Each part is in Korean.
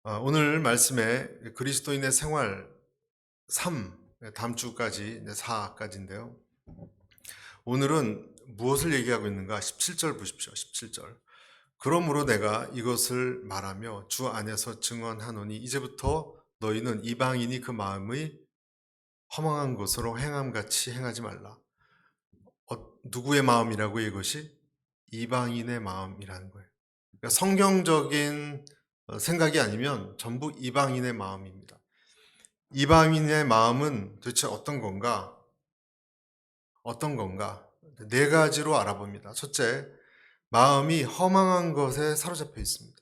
오늘 말씀에 그리스도인의 생활 3, 다음 주까지 4까지인데요. 오늘은 무엇을 얘기하고 있는가? 17절 보십시오. 17절. 그러므로 내가 이것을 말하며 주 안에서 증언하노니 이제부터 너희는 이방인이 그 마음의 허망한 것으로 행함같이 행하지 말라. 누구의 마음이라고 이것이? 이방인의 마음이라는 거예요. 그러니까 성경적인 생각이 아니면 전부 이방인의 마음입니다. 이방인의 마음은 도대체 어떤 건가? 어떤 건가? 네 가지로 알아봅니다. 첫째, 마음이 허망한 것에 사로잡혀 있습니다.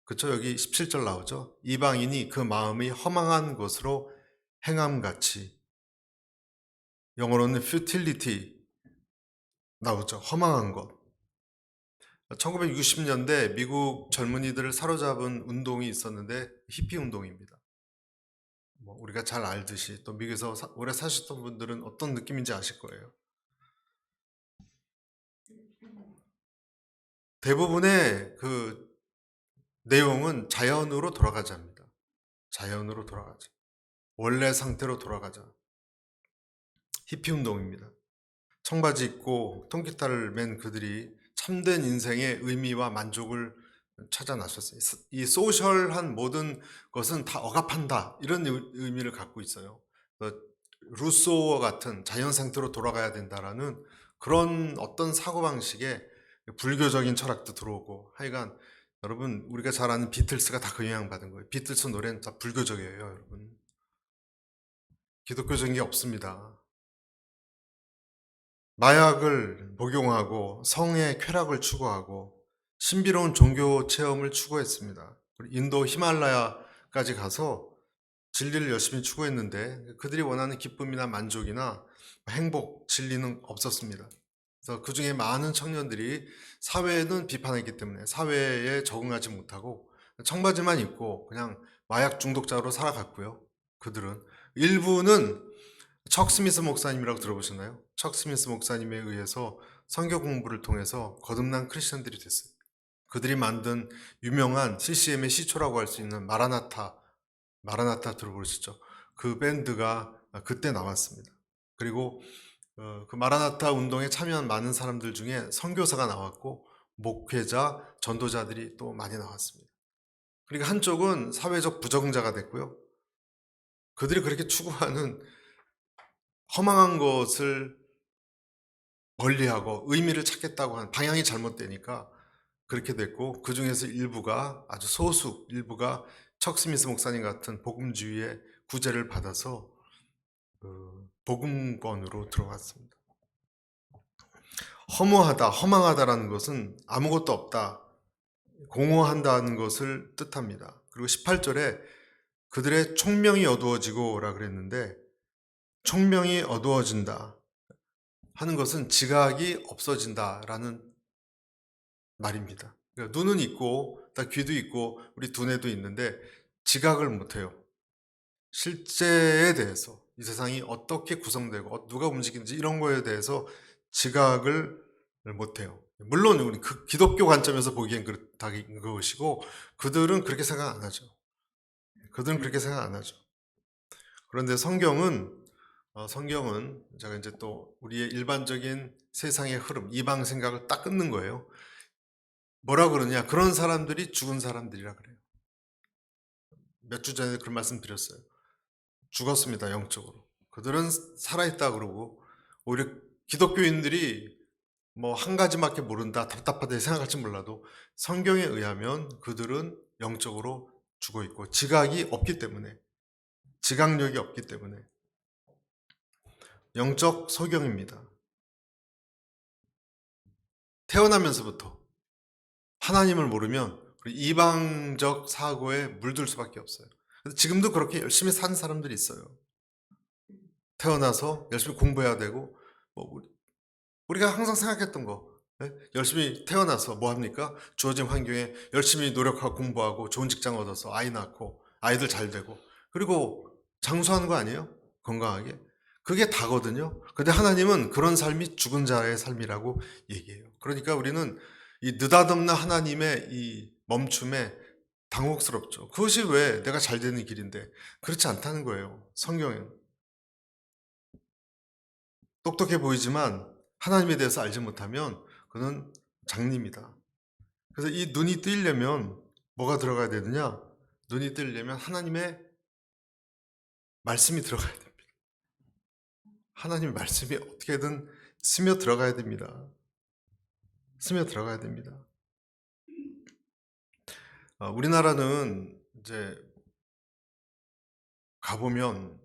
그렇죠? 여기 17절 나오죠? 이방인이 그 마음이 허망한 것으로 행함같이. 영어로는 futility 나오죠. 허망한 것. 1960년대 미국 젊은이들을 사로잡은 운동이 있었는데 히피 운동입니다. 우리가 잘 알듯이 또 미국에서 오래 사셨던 분들은 어떤 느낌인지 아실 거예요. 대부분의 그 내용은 자연으로 돌아가자입니다. 자연으로 돌아가자. 원래 상태로 돌아가자. 히피 운동입니다. 청바지 입고 통기타를 맨 그들이 참된 인생의 의미와 만족을 찾아 나섰어요. 이 소셜한 모든 것은 다 억압한다. 이런 의미를 갖고 있어요. 루소와 같은 자연 상태로 돌아가야 된다라는 그런 어떤 사고방식에 불교적인 철학도 들어오고 하여간 여러분 우리가 잘 아는 비틀스가 다 그 영향 받은 거예요. 비틀스 노래는 다 불교적이에요, 여러분. 기독교적인 게 없습니다. 마약을 복용하고 성의 쾌락을 추구하고 신비로운 종교 체험을 추구했습니다. 인도 히말라야까지 가서 진리를 열심히 추구했는데 그들이 원하는 기쁨이나 만족이나 행복, 진리는 없었습니다. 그래서 그 중에 많은 청년들이 사회는 비판했기 때문에 사회에 적응하지 못하고 청바지만 입고 그냥 마약 중독자로 살아갔고요. 그들은 일부는 척 스미스 목사님이라고 들어보셨나요? 척 스미스 목사님에 의해서 성경 공부를 통해서 거듭난 크리스천들이 됐어요. 그들이 만든 유명한 CCM의 시초라고 할 수 있는 마라나타 들어보셨죠? 그 밴드가 그때 나왔습니다. 그리고 그 마라나타 운동에 참여한 많은 사람들 중에 선교사가 나왔고 목회자, 전도자들이 또 많이 나왔습니다. 그러니까 한쪽은 사회적 부정자가 됐고요. 그들이 그렇게 추구하는 허망한 것을 멀리하고 의미를 찾겠다고 하는 방향이 잘못되니까 그렇게 됐고 그 중에서 일부가 아주 소수 일부가 척 스미스 목사님 같은 복음주의의 구제를 받아서 복음권으로 들어갔습니다. 허무하다, 허망하다라는 것은 아무것도 없다, 공허한다는 것을 뜻합니다. 그리고 18절에 그들의 총명이 어두워지고라 그랬는데 총명이 어두워진다 하는 것은 지각이 없어진다라는 말입니다. 그러니까 눈은 있고 귀도 있고 우리 두뇌도 있는데 지각을 못해요. 실제에 대해서 이 세상이 어떻게 구성되고 누가 움직이는지 이런 거에 대해서 지각을 못해요. 물론 우리 그 기독교 관점에서 보기엔 그렇다는 것이고 그들은 그렇게 생각 안 하죠. 그들은 그렇게 생각 안 하죠. 그런데 성경은 제가 이제 또 우리의 일반적인 세상의 흐름, 이방 생각을 딱 끊는 거예요. 뭐라 그러냐? 그런 사람들이 죽은 사람들이라 그래요. 몇 주 전에 그런 말씀 드렸어요. 죽었습니다, 영적으로. 그들은 살아있다 그러고 오히려 기독교인들이 뭐 한 가지밖에 모른다, 답답하다 생각할지 몰라도 성경에 의하면 그들은 영적으로 죽어 있고 지각이 없기 때문에, 지각력이 없기 때문에 영적 소경입니다. 태어나면서부터 하나님을 모르면 이방적 사고에 물들 수밖에 없어요. 지금도 그렇게 열심히 사는 사람들이 있어요. 태어나서 열심히 공부해야 되고 우리가 항상 생각했던 거, 열심히 태어나서 뭐 합니까? 주어진 환경에 열심히 노력하고 공부하고 좋은 직장 얻어서 아이 낳고 아이들 잘 되고 그리고 장수하는 거 아니에요? 건강하게. 그게 다거든요. 근데 하나님은 그런 삶이 죽은 자의 삶이라고 얘기해요. 그러니까 우리는 이 느닷없는 하나님의 이 멈춤에 당혹스럽죠. 그것이 왜 내가 잘 되는 길인데 그렇지 않다는 거예요. 성경은 똑똑해 보이지만 하나님에 대해서 알지 못하면 그는 장님이다. 그래서 이 눈이 뜨이려면 뭐가 들어가야 되느냐? 눈이 뜨이려면 하나님의 말씀이 들어가야 됩니다. 하나님의 말씀이 어떻게든 스며 들어가야 됩니다. 스며 들어가야 됩니다. 우리나라는 이제 가보면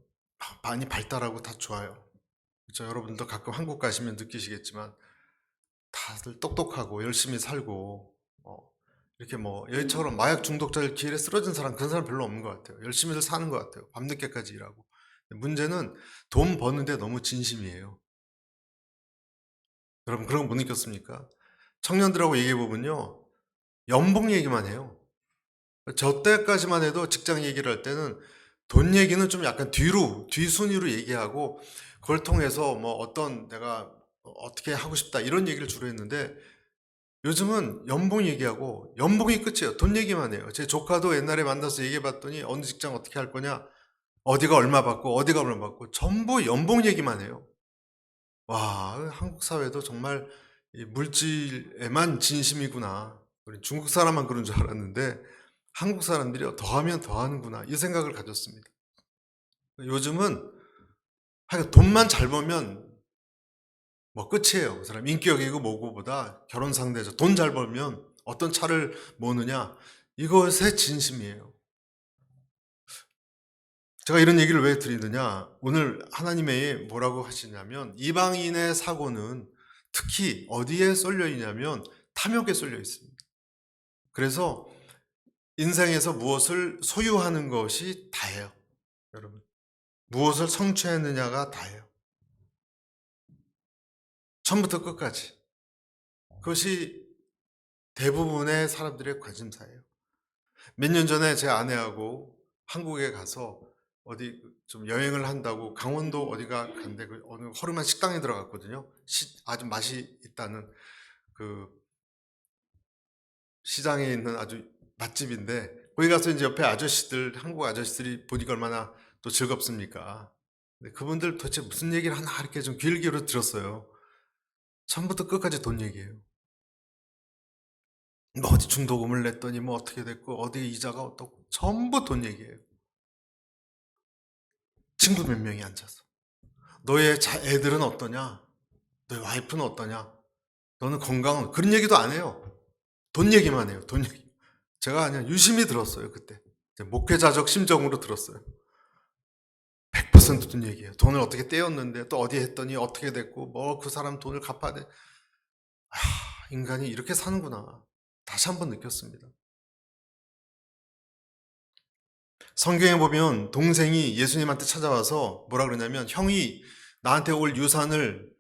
많이 발달하고 다 좋아요. 그렇죠? 여러분도 가끔 한국 가시면 느끼시겠지만 다들 똑똑하고 열심히 살고 이렇게 뭐 여기처럼 마약 중독자들 길에 쓰러진 사람 그런 사람 별로 없는 것 같아요. 열심히들 사는 것 같아요. 밤늦게까지 일하고. 문제는 돈 버는데 너무 진심이에요. 여러분 그런 거 못 느꼈습니까? 청년들하고 얘기해 보면요, 연봉 얘기만 해요. 저 때까지만 해도 직장 얘기를 할 때는 돈 얘기는 좀 약간 뒷순위로 얘기하고 그걸 통해서 뭐 어떤 내가 어떻게 하고 싶다 이런 얘기를 주로 했는데 요즘은 연봉 얘기하고 연봉이 끝이에요. 돈 얘기만 해요. 제 조카도 옛날에 만나서 얘기해 봤더니 어느 직장 어떻게 할 거냐, 어디가 얼마 받고 어디가 얼마 받고 전부 연봉 얘기만 해요. 와, 한국 사회도 정말 이 물질에만 진심이구나. 우리 중국 사람만 그런 줄 알았는데 한국 사람들이 더하면 더하는구나 이 생각을 가졌습니다. 요즘은 하여간 돈만 잘 벌면 뭐 끝이에요. 그 사람 인격이고 뭐고보다 결혼 상대죠. 돈 잘 벌면 어떤 차를 모으느냐 이것의 진심이에요. 제가 이런 얘기를 왜 드리느냐, 오늘 하나님의 뭐라고 하시냐면 이방인의 사고는 특히 어디에 쏠려 있냐면 탐욕에 쏠려 있습니다. 그래서 인생에서 무엇을 소유하는 것이 다예요. 여러분 무엇을 성취했느냐가 다예요. 처음부터 끝까지 그것이 대부분의 사람들의 관심사예요. 몇 년 전에 제 아내하고 한국에 가서 어디 좀 여행을 한다고 강원도 어디가 간데 그 어느 허름한 식당에 들어갔거든요. 아주 맛이 있다는 그 시장에 있는 아주 맛집인데 거기 가서 이제 옆에 아저씨들, 한국 아저씨들이 보니까 얼마나 또 즐겁습니까? 근데 그분들 도대체 무슨 얘기를 하나 이렇게 좀 귀를 기울여 들었어요. 처음부터 끝까지 돈 얘기예요. 뭐 어디 중도금을 냈더니 뭐 어떻게 됐고 어디 이자가 어떻고 전부 돈 얘기예요. 친구 몇 명이 앉아서 너의 애들은 어떠냐? 너의 와이프는 어떠냐? 너는 건강은? 그런 얘기도 안 해요. 돈 얘기만 해요. 돈 얘기. 제가 그냥 유심히 들었어요. 그때 목회자적 심정으로 들었어요. 100%돈 얘기예요. 돈을 어떻게 떼었는데 또 어디 했더니 어떻게 됐고 뭐 그 사람 돈을 갚아야 돼. 인간이 이렇게 사는구나. 다시 한번 느꼈습니다. 성경에 보면 동생이 예수님한테 찾아와서 뭐라 그러냐면 형이 나한테 올 유산을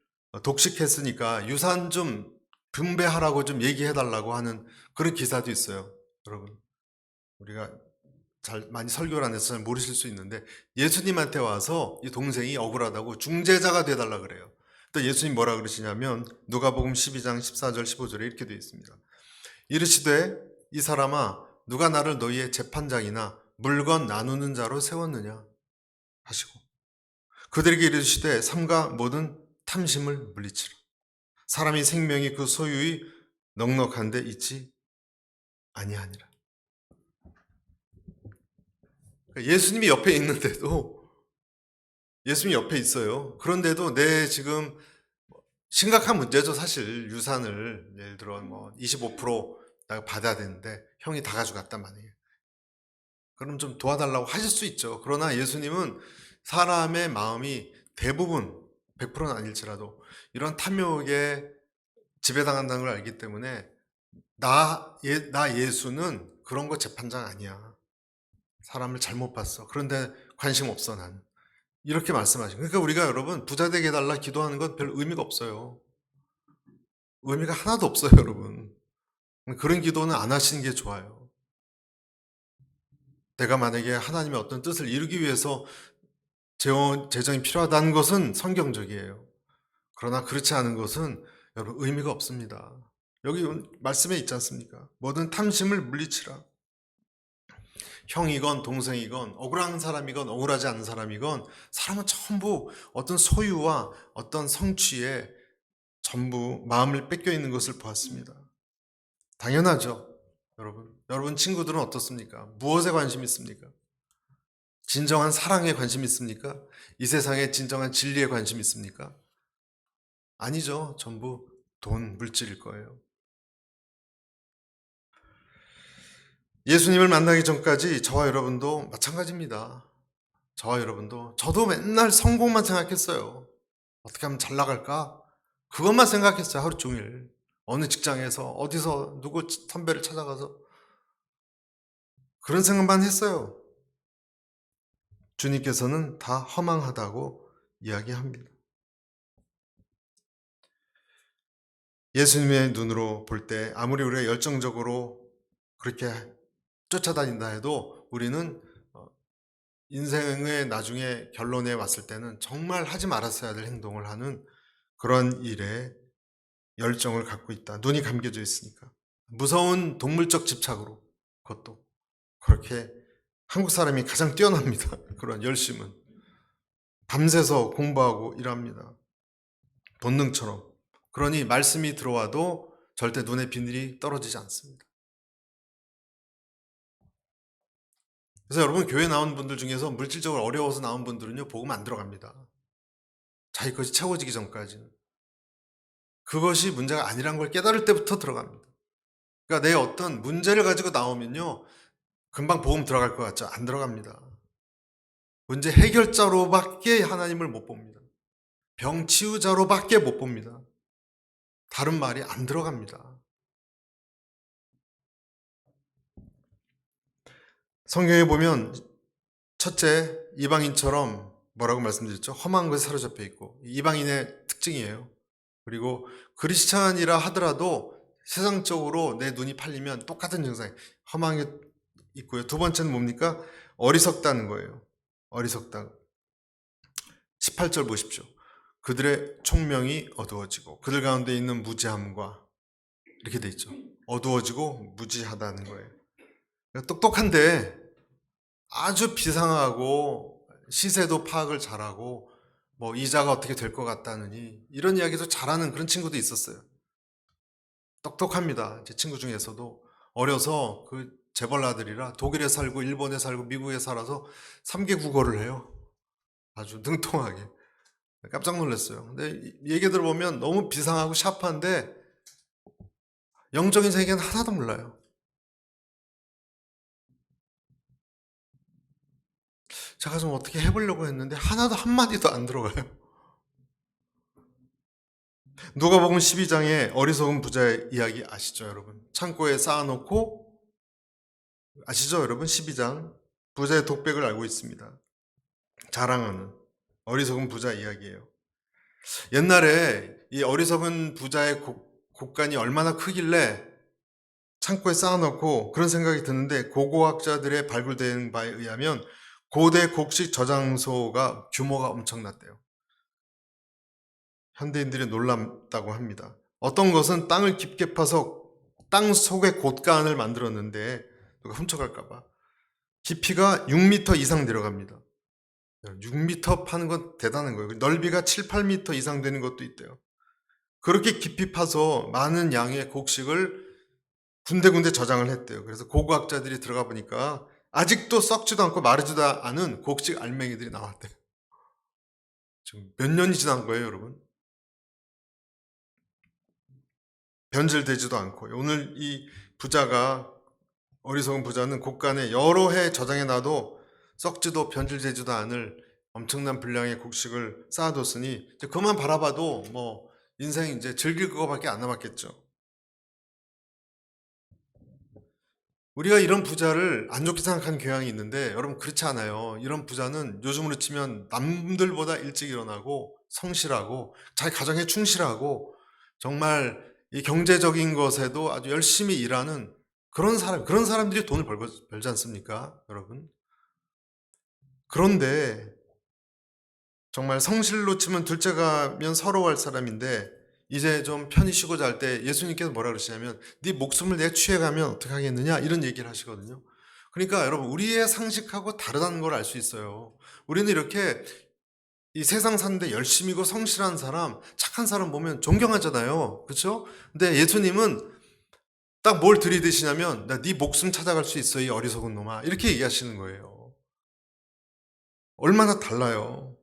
독식했으니까 유산 좀 분배하라고 좀 얘기해달라고 하는 그런 기사도 있어요. 여러분 우리가 잘 많이 설교를 안 해서 잘 모르실 수 있는데 예수님한테 와서 이 동생이 억울하다고 중재자가 돼달라 그래요. 또 예수님 뭐라 그러시냐면 누가복음 12장 14절 15절에 이렇게 되어 있습니다. 이르시되 이 사람아 누가 나를 너희의 재판장이나 물건 나누는 자로 세웠느냐 하시고 그들에게 이르시되 삼가 모든 탐심을 물리치라. 사람이 생명이 그 소유의 넉넉한데 있지 아니하니라. 그러니까 예수님이 옆에 있는데도 예수님이 옆에 있어요. 그런데도 내 지금 심각한 문제죠. 사실 유산을 예를 들어 뭐 25% 내가 받아야 되는데 형이 다 가져갔단 말이에요. 그럼 좀 도와달라고 하실 수 있죠. 그러나 예수님은 사람의 마음이 대부분 100%는 아닐지라도 이런 탐욕에 지배당한다는 걸 알기 때문에 나 예수는 그런 거 재판장 아니야. 사람을 잘못 봤어. 그런데 관심 없어 난. 이렇게 말씀하시고 그러니까 우리가 여러분 부자 되게 해달라 기도하는 건 별 의미가 없어요. 의미가 하나도 없어요, 여러분. 그런 기도는 안 하시는 게 좋아요. 내가 만약에 하나님의 어떤 뜻을 이루기 위해서 재정이 필요하다는 것은 성경적이에요. 그러나 그렇지 않은 것은 여러분 의미가 없습니다. 여기 말씀에 있지 않습니까? 모든 탐심을 물리치라. 형이건 동생이건 억울한 사람이건 억울하지 않은 사람이건 사람은 전부 어떤 소유와 어떤 성취에 전부 마음을 뺏겨 있는 것을 보았습니다. 당연하죠. 여러분 친구들은 어떻습니까? 무엇에 관심 있습니까? 진정한 사랑에 관심 있습니까? 이 세상에 진정한 진리에 관심 있습니까? 아니죠. 전부 돈, 물질일 거예요. 예수님을 만나기 전까지 저와 여러분도 마찬가지입니다. 저와 여러분도 저도 맨날 성공만 생각했어요. 어떻게 하면 잘 나갈까? 그것만 생각했어요. 하루 종일. 어느 직장에서 어디서 누구 선배를 찾아가서 그런 생각만 했어요. 주님께서는 다 허망하다고 이야기합니다. 예수님의 눈으로 볼 때 아무리 우리가 열정적으로 그렇게 쫓아다닌다 해도 우리는 인생의 나중에 결론에 왔을 때는 정말 하지 말았어야 될 행동을 하는 그런 일에 열정을 갖고 있다. 눈이 감겨져 있으니까. 무서운 동물적 집착으로 그것도 그렇게 한국 사람이 가장 뛰어납니다. 그런 열심은. 밤새서 공부하고 일합니다. 본능처럼. 그러니 말씀이 들어와도 절대 눈에 비늘이 떨어지지 않습니다. 그래서 여러분 교회 나온 분들 중에서 물질적으로 어려워서 나온 분들은요 복음 안 들어갑니다. 자기 것이 채워지기 전까지는. 그것이 문제가 아니란 걸 깨달을 때부터 들어갑니다. 그러니까 내 어떤 문제를 가지고 나오면요 금방 복음 들어갈 것 같죠? 안 들어갑니다. 문제 해결자로밖에 하나님을 못 봅니다. 병 치유자로밖에 못 봅니다. 다른 말이 안 들어갑니다. 성경에 보면 첫째 이방인처럼 뭐라고 말씀드렸죠? 험한 것에 사로잡혀 있고 이방인의 특징이에요. 그리고 크리스찬이라 하더라도 세상적으로 내 눈이 팔리면 똑같은 증상이 험한 게 있고요. 두 번째는 뭡니까? 어리석다는 거예요. 어리석다. 18절 보십시오. 그들의 총명이 어두워지고 그들 가운데 있는 무지함과 이렇게 돼 있죠. 어두워지고 무지하다는 거예요. 똑똑한데 아주 비상하고 시세도 파악을 잘하고 뭐 이자가 어떻게 될 것 같다느니 이런 이야기도 잘하는 그런 친구도 있었어요. 똑똑합니다. 제 친구 중에서도 어려서 그 재벌아들이라 독일에 살고 일본에 살고 미국에 살아서 3개 국어를 해요. 아주 능통하게. 깜짝 놀랐어요. 근데 얘기 들어보면 너무 비상하고 샤프한데 영적인 세계는 하나도 몰라요. 제가 좀 어떻게 해보려고 했는데 하나도 한마디도 안 들어가요. 누가복음 12장에 어리석은 부자의 이야기 아시죠, 여러분? 창고에 쌓아놓고 아시죠, 여러분? 12장 부자의 독백을 알고 있습니다. 자랑하는 어리석은 부자 이야기예요. 옛날에 이 어리석은 부자의 곡간이 얼마나 크길래 창고에 쌓아놓고 그런 생각이 드는데 고고학자들의 발굴된 바에 의하면 고대 곡식 저장소가 규모가 엄청났대요. 현대인들이 놀랍다고 합니다. 어떤 것은 땅을 깊게 파서 땅 속에 곳간을 만들었는데 누가 훔쳐갈까봐 깊이가 6m 이상 내려갑니다. 6m 파는 건 대단한 거예요. 넓이가 7, 8m 이상 되는 것도 있대요. 그렇게 깊이 파서 많은 양의 곡식을 군데군데 저장을 했대요. 그래서 고고학자들이 들어가 보니까 아직도 썩지도 않고 마르지도 않은 곡식 알맹이들이 나왔대요. 지금 몇 년이 지난 거예요, 여러분? 변질되지도 않고. 오늘 이 부자가 어리석은 부자는 곳간에 여러 해 저장해 놔도 썩지도 변질되지도 않을 엄청난 분량의 곡식을 쌓아뒀으니 이제 그만 바라봐도 뭐 인생 이제 즐길 그거밖에 안 남았겠죠. 우리가 이런 부자를 안 좋게 생각하는 경향이 있는데 여러분 그렇지 않아요. 이런 부자는 요즘으로 치면 남들보다 일찍 일어나고 성실하고 자기 가정에 충실하고 정말 이 경제적인 것에도 아주 열심히 일하는 그런 사람들이 돈을 벌지 않습니까, 여러분? 그런데 정말 성실로 치면 둘째가면 서러워할 사람인데 이제 좀 편히 쉬고 잘 때 예수님께서 뭐라 그러시냐면 네 목숨을 내가 취해가면 어떻게 하겠느냐 이런 얘기를 하시거든요. 그러니까 여러분, 우리의 상식하고 다르다는 걸 알 수 있어요. 우리는 이렇게 이 세상 사는데 열심이고 성실한 사람, 착한 사람 보면 존경하잖아요. 그렇죠? 근데 예수님은 딱 뭘 들이대시냐면, 나 네 목숨 찾아갈 수 있어, 이 어리석은 놈아, 이렇게 얘기하시는 거예요. 얼마나 달라요.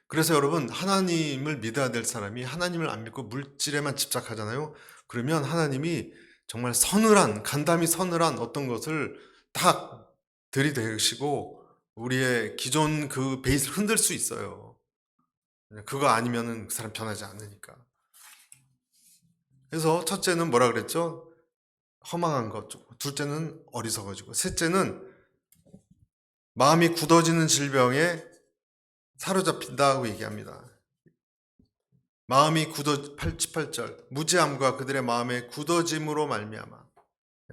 그래서 여러분, 하나님을 믿어야 될 사람이 하나님을 안 믿고 물질에만 집착하잖아요. 그러면 하나님이 정말 서늘한, 간담이 서늘한 어떤 것을 딱 들이대시고 우리의 기존 그 베이스를 흔들 수 있어요. 그거 아니면은 그 사람 변하지 않으니까. 그래서 첫째는 뭐라 그랬죠? 허망한 것. 둘째는 어리석어지고. 셋째는 마음이 굳어지는 질병에 사로잡힌다고 얘기합니다. 마음이 18절 무지함과 그들의 마음의 굳어짐으로 말미암아.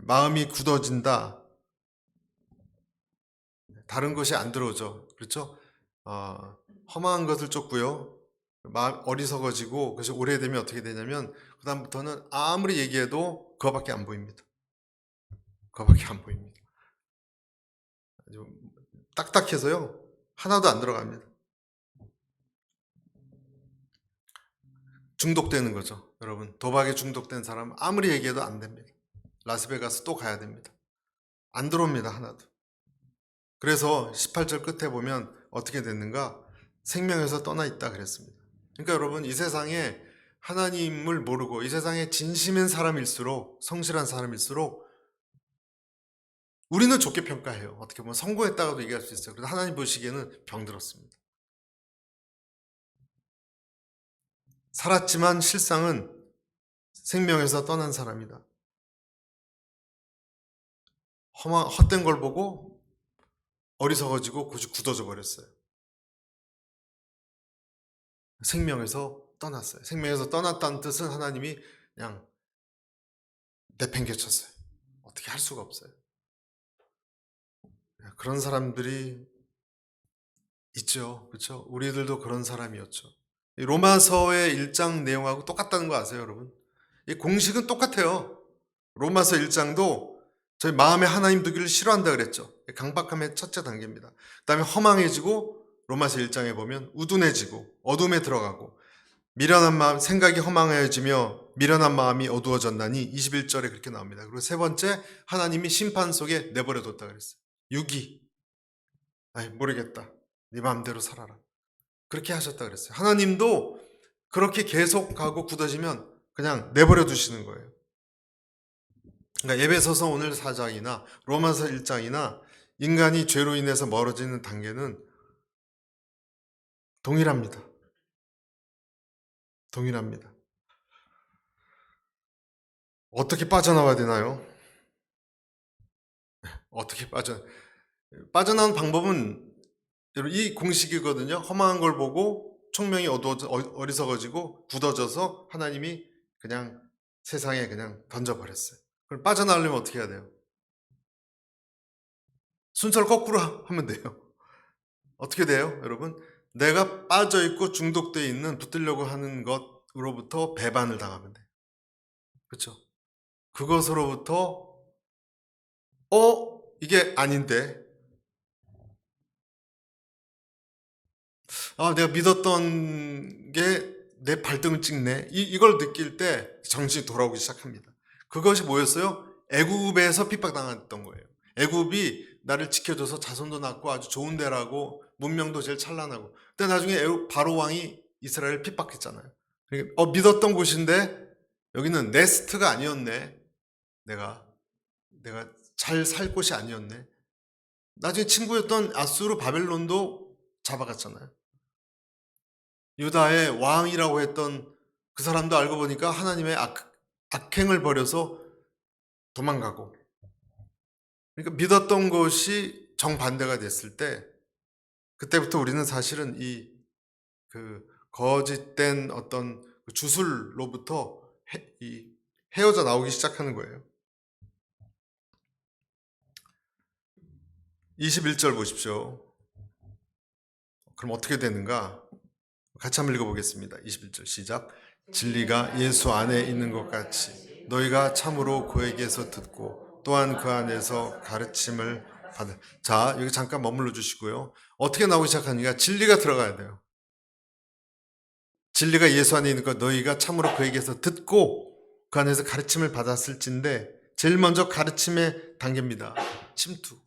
마음이 굳어진다. 다른 것이 안 들어오죠. 그렇죠? 허망한 것을 쫓고요. 마음 어리석어지고, 그래서 오래되면 어떻게 되냐면 그 다음부터는 아무리 얘기해도 그거밖에 안 보입니다. 그거밖에 안 보입니다. 아주 딱딱해서요. 하나도 안 들어갑니다. 중독되는 거죠. 여러분, 도박에 중독된 사람 아무리 얘기해도 안 됩니다. 라스베가스 또 가야 됩니다. 안 들어옵니다. 하나도. 그래서 18절 끝에 보면 어떻게 됐는가? 생명에서 떠나 있다 그랬습니다. 그러니까 여러분, 이 세상에 하나님을 모르고 이 세상에 진심인 사람일수록, 성실한 사람일수록 우리는 좋게 평가해요. 어떻게 보면 성공했다고도 얘기할 수 있어요. 그래서 하나님 보시기에는 병들었습니다. 살았지만 실상은 생명에서 떠난 사람이다. 헛된 걸 보고 어리석어지고 굳어져 버렸어요. 생명에서 떠났어요. 생명에서 떠났다는 뜻은 하나님이 그냥 내팽개쳤어요. 어떻게 할 수가 없어요. 그런 사람들이 있죠. 그렇죠? 우리들도 그런 사람이었죠. 로마서의 1장 내용하고 똑같다는 거 아세요, 여러분? 이 공식은 똑같아요. 로마서 1장도 저희 마음에 하나님 두기를 싫어한다 그랬죠. 강박함의 첫째 단계입니다. 그 다음에 허망해지고, 로마서 1장에 보면 우둔해지고 어둠에 들어가고, 미련한 마음, 생각이 허망해지며 미련한 마음이 어두워졌나니 21절에 그렇게 나옵니다. 그리고 세 번째, 하나님이 심판 속에 내버려뒀다 그랬어요. 유기. 모르겠다. 네 마음대로 살아라. 그렇게 하셨다 그랬어요. 하나님도 그렇게 계속 가고 굳어지면 그냥 내버려 두시는 거예요. 그러니까 에베소서 오늘 4장이나 로마서 1장이나 인간이 죄로 인해서 멀어지는 단계는 동일합니다. 동일합니다. 어떻게 빠져나와야 되나요? 어떻게 빠져나온 방법은 이 공식이거든요. 허망한 걸 보고 총명이 어리석어지고 굳어져서 하나님이 그냥 세상에 그냥 던져버렸어요. 그럼 빠져나오려면 어떻게 해야 돼요? 순서를 거꾸로 하면 돼요. 어떻게 돼요, 여러분? 내가 빠져있고 중독되어 있는, 붙들려고 하는 것으로부터 배반을 당하면 돼요. 그렇죠? 그것으로부터 이게 아닌데, 내가 믿었던 게 내 발등을 찍네, 이걸 느낄 때 정신이 돌아오기 시작합니다. 그것이 뭐였어요? 애굽에서 핍박당했던 거예요. 애굽이 나를 지켜줘서 자손도 낳고 아주 좋은 데라고, 문명도 제일 찬란하고. 근데 나중에 바로 왕이 이스라엘을 핍박했잖아요. 그러니까 믿었던 곳인데 여기는 네스트가 아니었네. 내가 잘 살 곳이 아니었네. 나중에 친구였던 아수르, 바벨론도 잡아갔잖아요. 유다의 왕이라고 했던 그 사람도 알고 보니까 하나님의 악행을 버려서 도망가고. 그러니까 믿었던 것이 정반대가 됐을 때, 그때부터 우리는 사실은 그 거짓된 어떤 주술로부터 헤어져 나오기 시작하는 거예요. 21절 보십시오. 그럼 어떻게 되는가? 같이 한번 읽어보겠습니다. 21절 시작. 진리가 예수 안에 있는 것 같이 너희가 참으로 그에게서 듣고 또한 그 안에서 가르침을 받아. 자, 여기 잠깐 머물러 주시고요. 어떻게 나오기 시작하니까 진리가 들어가야 돼요. 진리가 예수 안에 있는 것 너희가 참으로 그에게서 듣고 그 안에서 가르침을 받았을진데 제일 먼저 가르침의 단계입니다. 침투.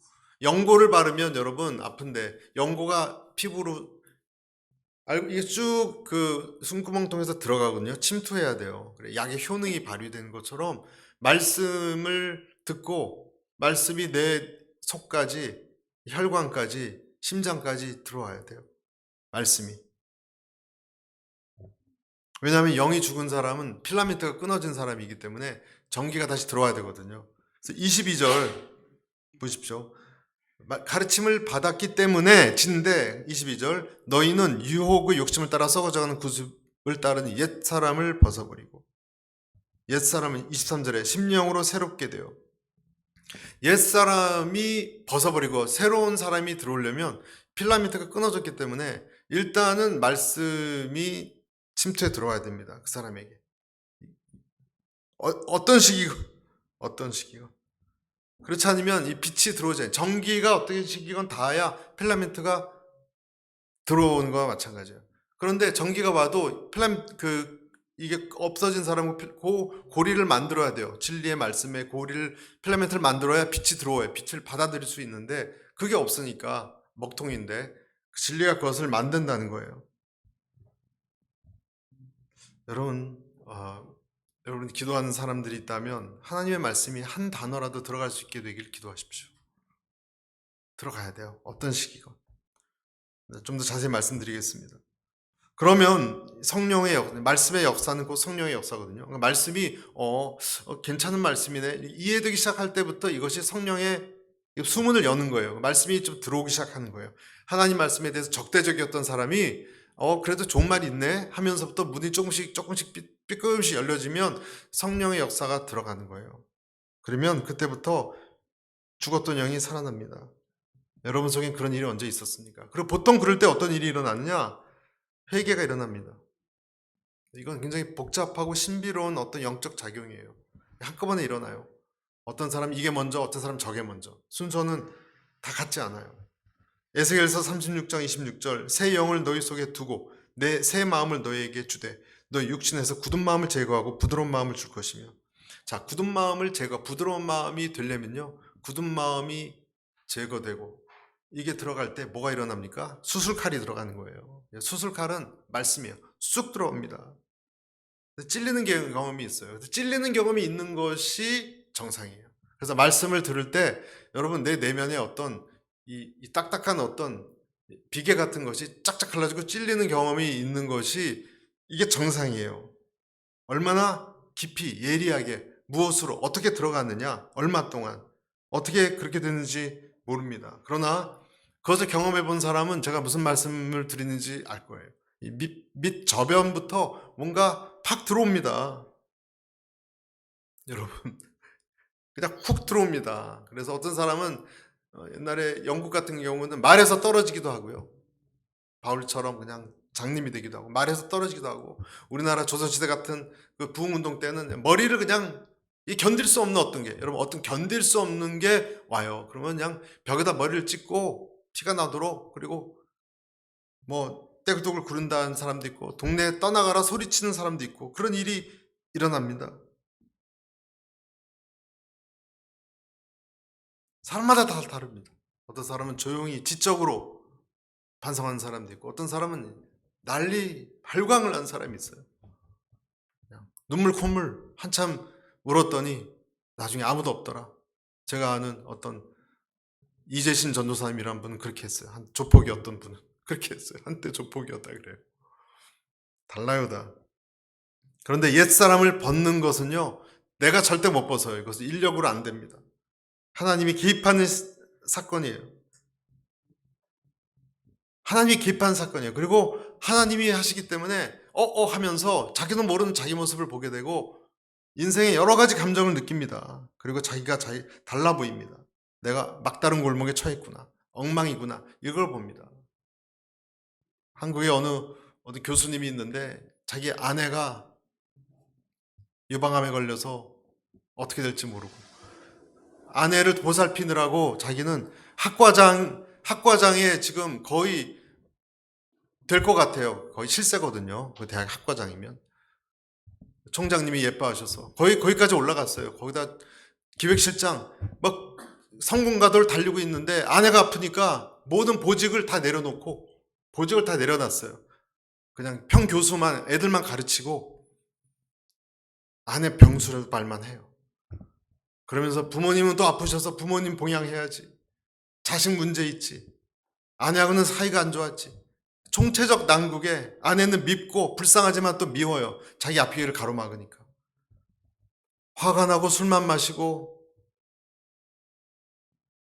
연고를 바르면 여러분 아픈데 연고가 피부로 이게 쭉 그 숨구멍 통해서 들어가거든요. 침투해야 돼요. 그래, 약의 효능이 발휘되는 것처럼 말씀을 듣고 말씀이 내 속까지 혈관까지 심장까지 들어와야 돼요. 말씀이. 왜냐하면 영이 죽은 사람은 필라멘트가 끊어진 사람이기 때문에 전기가 다시 들어와야 되거든요. 그래서 22절 보십시오. 가르침을 받았기 때문에 진데 22절 너희는 유혹의 욕심을 따라 썩어져가는 구습을 따르는 옛사람을 벗어버리고 옛사람은 23절에 심령으로 새롭게 되어 옛사람이 벗어버리고 새로운 사람이 들어오려면 필라멘트가 끊어졌기 때문에 일단은 말씀이 침투에 들어와야 됩니다. 그 사람에게. 어떤 시기고 어떤 시기고 그렇지 않으면 이 빛이 들어오지 않아요. 전기가 어떻게 시기건 닿아야 필라멘트가 들어오는 거와 마찬가지예요. 그런데 전기가 와도 이게 없어진 사람은 고리를 만들어야 돼요. 진리의 말씀에 고리를 필라멘트를 만들어야 빛이 들어와요. 빛을 받아들일 수 있는데 그게 없으니까 먹통인데 진리가 그것을 만든다는 거예요. 여러분 기도하는 사람들이 있다면 하나님의 말씀이 한 단어라도 들어갈 수 있게 되길 기도하십시오. 들어가야 돼요. 어떤 시기건. 좀 더 자세히 말씀드리겠습니다. 그러면 성령의 말씀의 역사는 곧 성령의 역사거든요. 그러니까 말씀이 괜찮은 말씀이네 이해되기 시작할 때부터 이것이 성령의 수문을 여는 거예요. 말씀이 좀 들어오기 시작하는 거예요. 하나님 말씀에 대해서 적대적이었던 사람이 그래도 좋은 말이 있네 하면서부터 문이 조금씩 삐끔씩 열려지면 성령의 역사가 들어가는 거예요. 그러면 그때부터 죽었던 영이 살아납니다. 여러분 속엔 그런 일이 언제 있었습니까? 그리고 보통 그럴 때 어떤 일이 일어나느냐? 회개가 일어납니다. 이건 굉장히 복잡하고 신비로운 어떤 영적 작용이에요. 한꺼번에 일어나요. 어떤 사람 이게 먼저, 어떤 사람 저게 먼저. 순서는 다 같지 않아요. 에스겔서 36장 26절 새 영을 너희 속에 두고 내 새 마음을 너희에게 주되 너희 육신에서 굳은 마음을 제거하고 부드러운 마음을 줄 것이며. 자, 굳은 마음을 부드러운 마음이 되려면요. 굳은 마음이 제거되고 이게 들어갈 때 뭐가 일어납니까? 수술칼이 들어가는 거예요. 수술칼은 말씀이에요. 쑥 들어옵니다. 찔리는 경험이 있어요. 찔리는 경험이 있는 것이 정상이에요. 그래서 말씀을 들을 때 여러분 내 내면에 어떤 이 딱딱한 어떤 비계 같은 것이 짝짝 갈라지고 찔리는 경험이 있는 것이 이게 정상이에요. 얼마나 깊이 예리하게 무엇으로 어떻게 들어갔느냐 얼마 동안 어떻게 그렇게 됐는지 모릅니다. 그러나 그것을 경험해 본 사람은 제가 무슨 말씀을 드리는지 알 거예요. 이 밑 저변부터 뭔가 팍 들어옵니다. 여러분 그냥 훅 들어옵니다. 그래서 어떤 사람은 옛날에 영국 같은 경우는 말에서 떨어지기도 하고요. 바울처럼 그냥 장님이 되기도 하고 말에서 떨어지기도 하고 우리나라 조선시대 같은 그 부흥운동 때는 머리를 그냥 견딜 수 없는 어떤 게 여러분 어떤 견딜 수 없는 게 와요. 그러면 그냥 벽에다 머리를 찍고 피가 나도록 그리고 뭐 떼굴떼굴 구른다는 사람도 있고 동네에 떠나가라 소리치는 사람도 있고 그런 일이 일어납니다. 사람마다 다 다릅니다. 어떤 사람은 조용히 지적으로 반성하는 사람도 있고 어떤 사람은 난리 발광을 한 사람이 있어요. 그냥 눈물 콧물 한참 울었더니 나중에 아무도 없더라. 제가 아는 어떤 이재신 전도사님이라는 분은 그렇게 했어요. 한 조폭이었던 분은 그렇게 했어요. 한때 조폭이었다 그래요. 달라요 다. 그런데 옛사람을 벗는 것은요. 내가 절대 못 벗어요. 이것은 인력으로 안 됩니다. 하나님이 개입하는 사건이에요. 하나님이 개입한 사건이에요. 그리고 하나님이 하시기 때문에 하면서 자기도 모르는 자기 모습을 보게 되고 인생의 여러 가지 감정을 느낍니다. 그리고 자기가 달라 보입니다. 내가 막다른 골목에 처했구나. 엉망이구나. 이걸 봅니다. 한국에 어느 교수님이 있는데 자기 아내가 유방암에 걸려서 어떻게 될지 모르고 아내를 보살피느라고 자기는 학과장에 지금 거의 될 것 같아요. 거의 실세거든요. 그 대학 학과장이면. 총장님이 예뻐하셔서 거기까지 올라갔어요. 거기다 기획실장 막 성공가도를 달리고 있는데 아내가 아프니까 모든 보직을 다 내려놓고 보직을 다 내려놨어요. 그냥 평교수만 애들만 가르치고 아내 병수라도 말만 해요. 그러면서 부모님은 또 아프셔서 부모님 봉양해야지. 자식 문제 있지. 아내하고는 사이가 안 좋았지. 총체적 난국에 아내는 밉고 불쌍하지만 또 미워요. 자기 앞길을 가로막으니까. 화가 나고 술만 마시고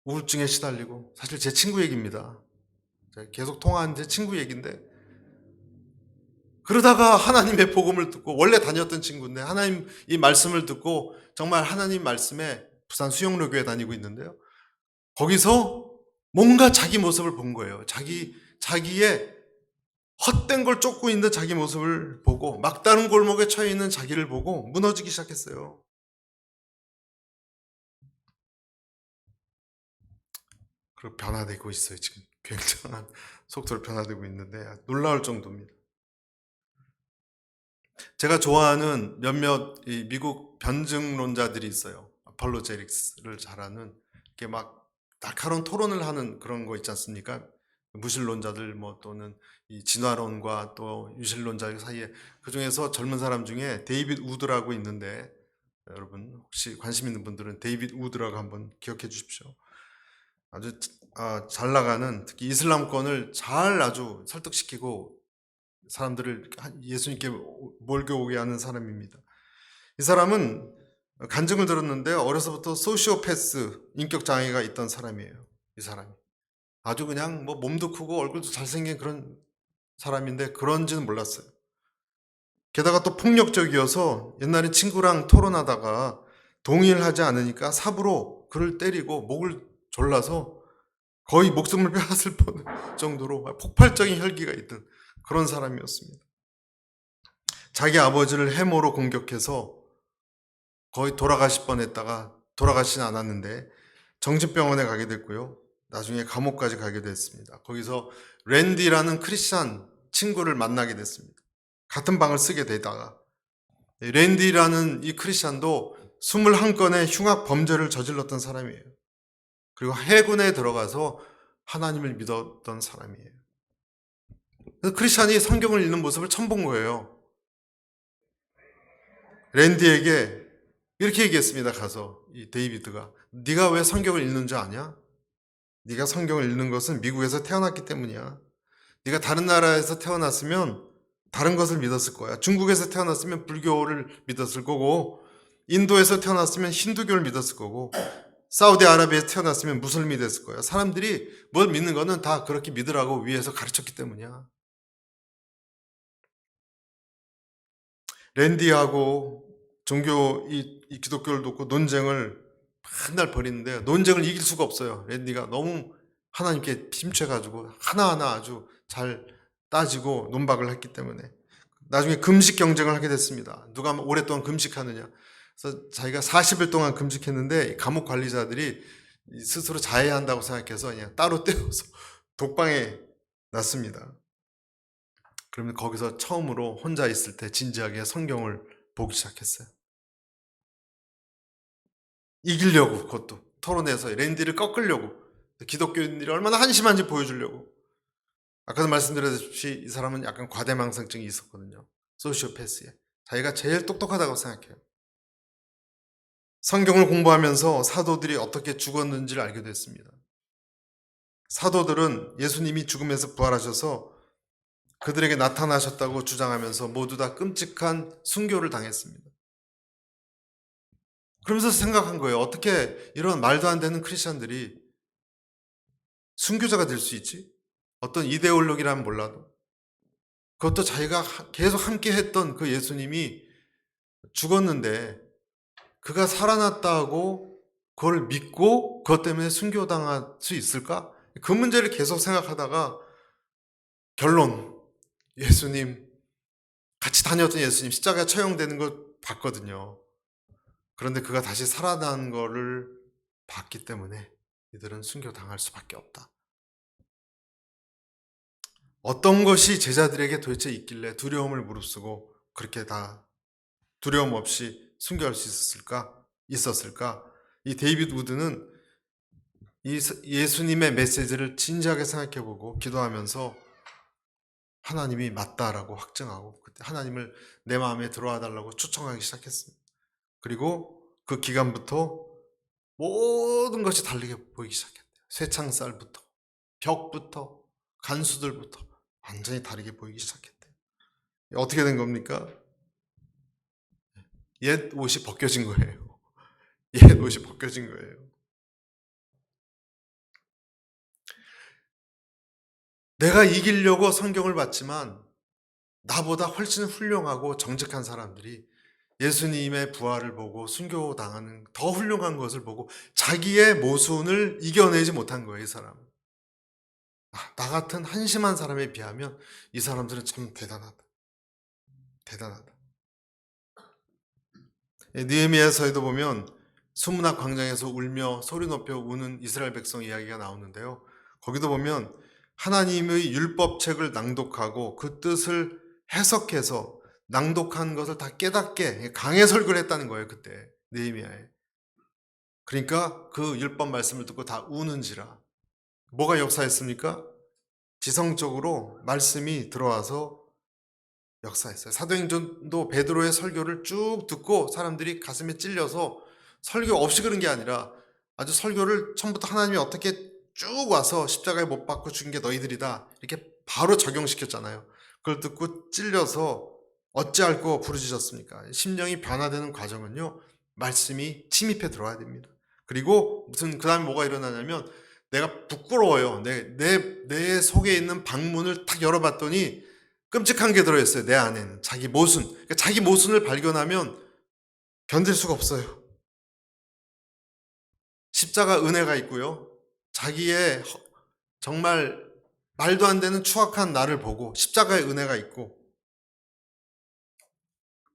우울증에 시달리고. 사실 제 친구 얘기입니다. 계속 통화한 제 친구 얘기인데, 그러다가 하나님의 복음을 듣고, 원래 다녔던 친구인데 하나님 이 말씀을 듣고 정말 하나님 말씀에, 부산 수영로교회 다니고 있는데요, 거기서 뭔가 자기 모습을 본 거예요. 자기의 헛된 걸 쫓고 있는 자기 모습을 보고, 막다른 골목에 처해 있는 자기를 보고 무너지기 시작했어요. 그리고 변화되고 있어요. 지금 굉장한 속도로 변화되고 있는데 놀라울 정도입니다. 제가 좋아하는 몇몇 이 미국 변증론자들이 있어요. 아폴로제틱스를 잘하는, 이렇게 막 날카로운 토론을 하는 그런 거 있지 않습니까? 무신론자들 뭐 또는 이 진화론과 또 유신론자 사이에, 그 중에서 젊은 사람 중에 데이빗 우드라고 있는데, 여러분 혹시 관심 있는 분들은 데이빗 우드라고 한번 기억해 주십시오. 아주 잘 나가는, 특히 이슬람권을 잘 아주 설득시키고 사람들을 예수님께 몰겨오게 하는 사람입니다. 이 사람은 간증을 들었는데 어려서부터 소시오패스, 인격 장애가 있던 사람이에요. 이 사람이 아주 그냥 뭐 몸도 크고 얼굴도 잘생긴 그런 사람인데 그런지는 몰랐어요. 게다가 또 폭력적이어서 옛날에 친구랑 토론하다가 동의를 하지 않으니까 삽으로 그를 때리고 목을 졸라서 거의 목숨을 빼앗을 정도로 폭발적인 혈기가 있던 그런 사람이었습니다. 자기 아버지를 해모로 공격해서 거의 돌아가실 뻔했다가 돌아가시진 않았는데 정신병원에 가게 됐고요. 나중에 감옥까지 가게 됐습니다. 거기서 랜디라는 크리스찬 친구를 만나게 됐습니다. 같은 방을 쓰게 되다가, 랜디라는 이 크리스찬도 21건의 흉악 범죄를 저질렀던 사람이에요. 그리고 해군에 들어가서 하나님을 믿었던 사람이에요. 크리스찬이 성경을 읽는 모습을 처음 본 거예요. 랜디에게 이렇게 얘기했습니다. 가서 이 데이비드가, 네가 왜 성경을 읽는 줄 아냐? 네가 성경을 읽는 것은 미국에서 태어났기 때문이야. 네가 다른 나라에서 태어났으면 다른 것을 믿었을 거야. 중국에서 태어났으면 불교를 믿었을 거고, 인도에서 태어났으면 힌두교를 믿었을 거고, 사우디아라비아에서 태어났으면 무슬림이 됐을 거야. 사람들이 뭘 믿는 거는 다 그렇게 믿으라고 위에서 가르쳤기 때문이야. 랜디하고 이 기독교를 놓고 논쟁을 맨날 벌이는데 논쟁을 이길 수가 없어요. 랜디가 너무 하나님께 심취해가지고 하나하나 아주 잘 따지고 논박을 했기 때문에 나중에 금식 경쟁을 하게 됐습니다. 누가 오랫동안 금식하느냐. 그래서 자기가 40일 동안 금식했는데 감옥 관리자들이 스스로 자해야 한다고 생각해서 그냥 따로 떼어서 독방에 놨습니다. 그러면 거기서 처음으로 혼자 있을 때 진지하게 성경을 보기 시작했어요. 이기려고, 그것도 토론에서 랜디를 꺾으려고, 기독교인들이 얼마나 한심한지 보여주려고. 아까도 말씀드렸듯이 이 사람은 약간 과대망상증이 있었거든요. 소시오패스에. 자기가 제일 똑똑하다고 생각해요. 성경을 공부하면서 사도들이 어떻게 죽었는지를 알게 됐습니다. 사도들은 예수님이 죽음에서 부활하셔서 그들에게 나타나셨다고 주장하면서 모두 다 끔찍한 순교를 당했습니다. 그러면서 생각한 거예요. 어떻게 이런 말도 안 되는 크리스천들이 순교자가 될 수 있지? 어떤 이데올로기라면 몰라도. 그것도 자기가 계속 함께 했던 그 예수님이 죽었는데 그가 살아났다고 그걸 믿고 그것 때문에 순교당할 수 있을까? 그 문제를 계속 생각하다가 결론, 예수님, 같이 다녔던 예수님 십자가에 처형되는 걸 봤거든요. 그런데 그가 다시 살아난 거를 봤기 때문에 이들은 순교당할 수밖에 없다. 어떤 것이 제자들에게 도대체 있길래 두려움을 무릅쓰고 그렇게 다 두려움 없이 순교할 수 있었을까? 이 데이빗 우드는 이 예수님의 메시지를 진지하게 생각해보고 기도하면서 하나님이 맞다라고 확증하고 그때 하나님을 내 마음에 들어와 달라고 초청하기 시작했습니다. 그리고 그 기간부터 모든 것이 다르게 보이기 시작했대요. 쇠창살부터 벽부터 간수들부터 완전히 다르게 보이기 시작했대요. 어떻게 된 겁니까? 옛 옷이 벗겨진 거예요. 옛 옷이 벗겨진 거예요. 내가 이기려고 성경을 봤지만 나보다 훨씬 훌륭하고 정직한 사람들이 예수님의 부활을 보고 순교당하는 더 훌륭한 것을 보고 자기의 모순을 이겨내지 못한 거예요, 이 사람은. 나 같은 한심한 사람에 비하면 이 사람들은 참 대단하다. 대단하다. 느헤미야서에도 보면 수문학 광장에서 울며 소리 높여 우는 이스라엘 백성 이야기가 나오는데요. 거기도 보면 하나님의 율법책을 낭독하고 그 뜻을 해석해서 낭독한 것을 다 깨닫게 강해 설교를 했다는 거예요. 그때 느헤미야에. 그러니까 그 율법 말씀을 듣고 다 우는지라. 뭐가 역사했습니까? 지성적으로 말씀이 들어와서 역사했어요. 사도행전도 베드로의 설교를 쭉 듣고 사람들이 가슴에 찔려서 설교 없이 그런 게 아니라 아주 설교를 처음부터 하나님이 어떻게 쭉 와서 십자가에 못 박고 죽인 게 너희들이다 이렇게 바로 적용시켰잖아요. 그걸 듣고 찔려서 어찌할꼬 부르짖었습니까? 심령이 변화되는 과정은요, 말씀이 침입해 들어와야 됩니다. 그리고 그 다음에 뭐가 일어나냐면 내가 부끄러워요. 내 속에 있는 방문을 탁 열어봤더니 끔찍한 게 들어있어요. 내 안에는 자기 모순. 그러니까 자기 모순을 발견하면 견딜 수가 없어요. 십자가 은혜가 있고요. 자기의 정말 말도 안 되는 추악한 나를 보고 십자가의 은혜가 있고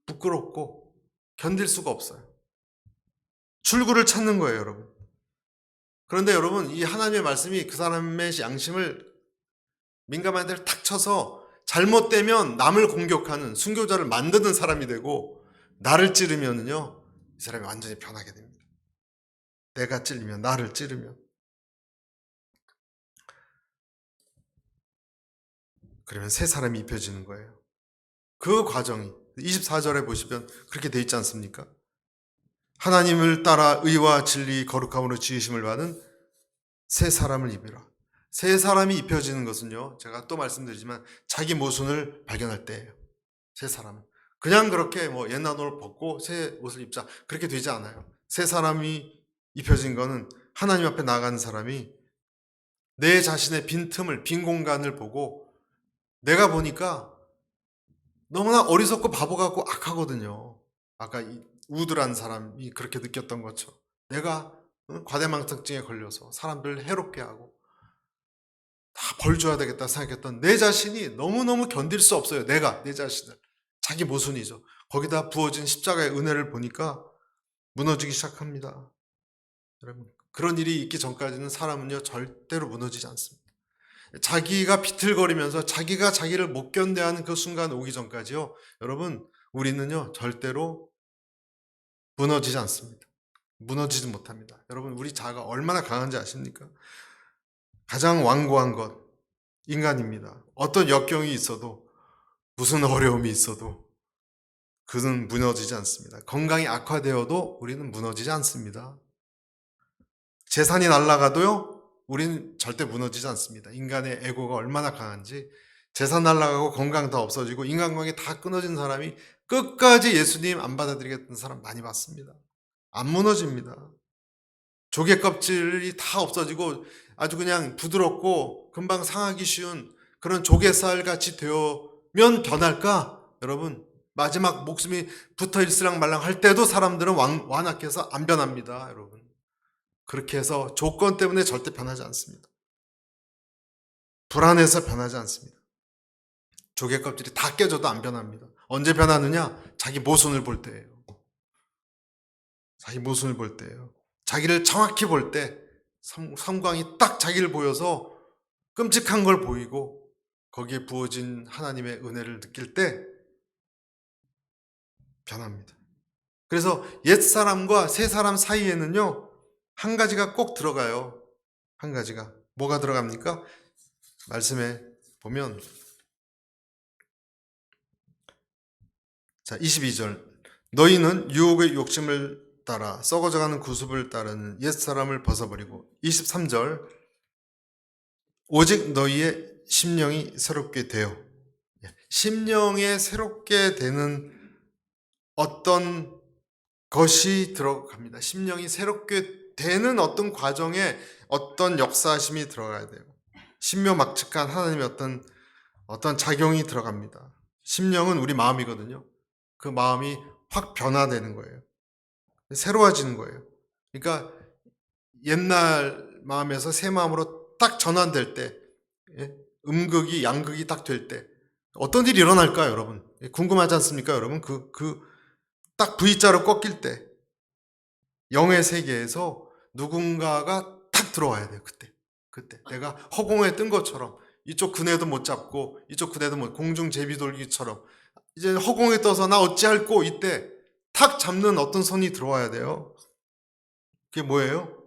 부끄럽고 견딜 수가 없어요. 출구를 찾는 거예요, 여러분. 그런데 여러분, 이 하나님의 말씀이 그 사람의 양심을 민감한 데를 탁 쳐서 잘못되면 남을 공격하는 순교자를 만드는 사람이 되고 나를 찌르면은요, 이 사람이 완전히 변하게 됩니다. 내가 찔리면, 나를 찌르면. 그러면 새 사람이 입혀지는 거예요. 그 과정이 24절에 보시면 그렇게 돼 있지 않습니까? 하나님을 따라 의와 진리 거룩함으로 지으심을 받은 새 사람을 입으라. 새 사람이 입혀지는 것은요, 제가 또 말씀드리지만 자기 모순을 발견할 때예요. 새 사람은 그냥 그렇게 뭐 옛날 옷을 벗고 새 옷을 입자 그렇게 되지 않아요. 새 사람이 입혀진 거는 하나님 앞에 나가는 사람이 내 자신의 빈 공간을 보고 내가 보니까 너무나 어리석고 바보 같고 악하거든요. 아까 이 우드란 사람이 그렇게 느꼈던 것처럼 내가 과대망상증에 걸려서 사람들 해롭게 하고 다 벌 줘야 되겠다 생각했던 내 자신이 너무너무 견딜 수 없어요. 내 자신을. 자기 모순이죠. 거기다 부어진 십자가의 은혜를 보니까 무너지기 시작합니다. 여러분, 그런 일이 있기 전까지는 사람은요, 절대로 무너지지 않습니다. 자기가 비틀거리면서 자기가 자기를 못 견뎌하는 그 순간 오기 전까지요, 여러분, 우리는요, 절대로 무너지지 않습니다. 무너지지 못합니다. 여러분, 우리 자아가 얼마나 강한지 아십니까? 가장 완고한 것, 인간입니다. 어떤 역경이 있어도, 무슨 어려움이 있어도, 그는 무너지지 않습니다. 건강이 악화되어도 우리는 무너지지 않습니다. 재산이 날아가도요, 우리는 절대 무너지지 않습니다. 인간의 에고가 얼마나 강한지 재산 날아가고 건강 다 없어지고 인간관계 다 끊어진 사람이 끝까지 예수님 안 받아들이겠다는 사람 많이 봤습니다. 안 무너집니다. 조개 껍질이 다 없어지고 아주 그냥 부드럽고 금방 상하기 쉬운 그런 조개살 같이 되면 변할까? 여러분, 마지막 목숨이 붙어 있으랑 말랑 할 때도 사람들은 완악해서 안 변합니다. 여러분, 그렇게 해서 조건 때문에 절대 변하지 않습니다. 불안해서 변하지 않습니다. 조개 껍질이 다 깨져도 안 변합니다. 언제 변하느냐? 자기 모순을 볼 때예요. 자기 모순을 볼 때예요. 자기를 정확히 볼 때 섬광이 딱 자기를 보여서 끔찍한 걸 보이고 거기에 부어진 하나님의 은혜를 느낄 때 변합니다. 그래서 옛사람과 새사람 사이에는요, 한 가지가 꼭 들어가요. 한 가지가. 뭐가 들어갑니까? 말씀에 보면, 자, 22절. 너희는 유혹의 욕심을 따라 썩어져가는 구습을 따르는 옛사람을 벗어버리고, 23절. 오직 너희의 심령이 새롭게 되어. 심령에 새롭게 되는 어떤 것이 들어갑니다. 심령이 새롭게 되는 어떤 과정에 어떤 역사심이 들어가야 돼요. 신묘막측한 하나님의 어떤 작용이 들어갑니다. 심령은 우리 마음이거든요. 그 마음이 확 변화되는 거예요. 새로워지는 거예요. 그러니까 옛날 마음에서 새 마음으로 딱 전환될 때, 음극이 양극이 딱 될 때 어떤 일이 일어날까요, 여러분? 궁금하지 않습니까, 여러분? 딱 V자로 꺾일 때 영의 세계에서 누군가가 탁 들어와야 돼요. 그때 내가 허공에 뜬 것처럼 이쪽 그네도 못 잡고 이쪽 그네도 못, 공중 제비돌기처럼 이제 허공에 떠서 나 어찌할꼬, 이때 탁 잡는 어떤 손이 들어와야 돼요. 그게 뭐예요?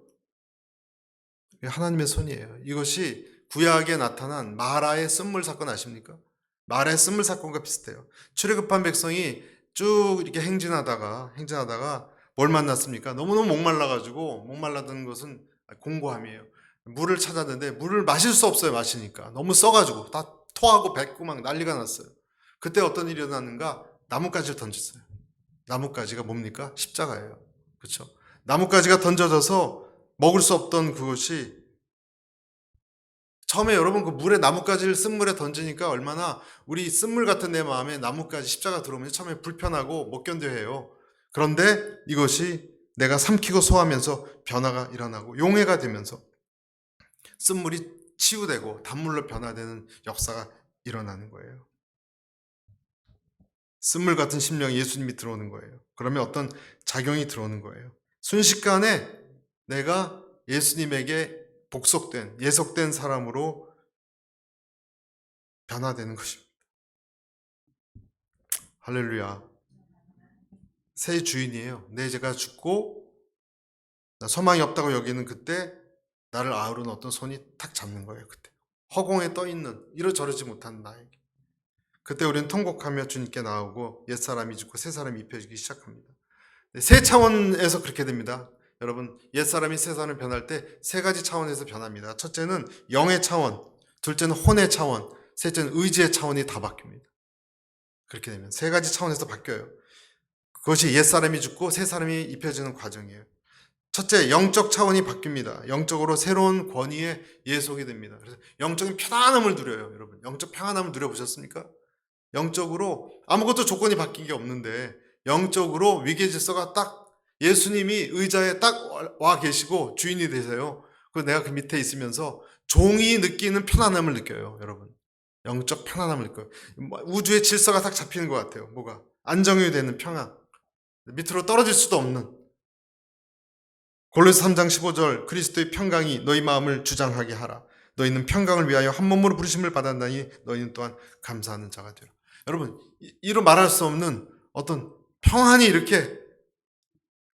그게 하나님의 손이에요. 이것이 구약에 나타난 마라의 쓴물 사건 아십니까? 마라의 쓴물 사건과 비슷해요. 출애굽한 백성이 쭉 이렇게 행진하다가 뭘 만났습니까? 너무너무 목말라던 것은 공고함이에요. 물을 찾았는데 물을 마실 수 없어요. 마시니까 너무 써가지고 다 토하고 뱉고 막 난리가 났어요. 그때 어떤 일이 일어났는가? 나뭇가지를 던졌어요. 나뭇가지가 뭡니까? 십자가예요. 그렇죠? 나뭇가지가 던져져서 먹을 수 없던 그것이, 처음에 여러분 그 물에 나뭇가지를 쓴물에 던지니까 얼마나 우리 쓴물 같은 내 마음에 나뭇가지 십자가 들어오면 처음에 불편하고 못 견뎌해요. 그런데 이것이 내가 삼키고 소화하면서 변화가 일어나고 용해가 되면서 쓴물이 치유되고 단물로 변화되는 역사가 일어나는 거예요. 쓴물 같은 심령이 예수님이 들어오는 거예요. 그러면 어떤 작용이 들어오는 거예요. 순식간에 내가 예수님에게 예속된 사람으로 변화되는 것입니다. 할렐루야. 새 주인이에요. 내 죄가 죽고 나 소망이 없다고 여기는 그때 나를 아우르는 어떤 손이 탁 잡는 거예요. 그때 허공에 떠 있는 이러저러지 못한 나에게, 그때 우리는 통곡하며 주님께 나오고 옛사람이 죽고 새사람이 입혀지기 시작합니다. 세 차원에서 그렇게 됩니다. 여러분, 옛사람이 새사람이 변할 때 세 가지 차원에서 변합니다. 첫째는 영의 차원, 둘째는 혼의 차원, 셋째는 의지의 차원이 다 바뀝니다. 그렇게 되면 세 가지 차원에서 바뀌어요. 그것이 옛사람이 죽고 새사람이 입혀지는 과정이에요. 첫째, 영적 차원이 바뀝니다. 영적으로 새로운 권위에 예속이 됩니다. 그래서 영적인 편안함을 누려요. 여러분, 영적 평안함을 누려보셨습니까? 영적으로 아무것도 조건이 바뀐 게 없는데 영적으로 위계 질서가 딱 예수님이 의자에 딱 와 계시고 주인이 되세요. 그리고 내가 그 밑에 있으면서 종이 느끼는 편안함을 느껴요. 여러분, 영적 편안함을 느껴요. 우주의 질서가 딱 잡히는 것 같아요. 뭐가 안정이 되는 평안, 밑으로 떨어질 수도 없는. 골로새 3장 15절, 그리스도의 평강이 너희 마음을 주장하게 하라. 너희는 평강을 위하여 한 몸으로 부르심을 받았나니 너희는 또한 감사하는 자가 되라. 여러분, 이로 말할 수 없는 어떤 평안이 이렇게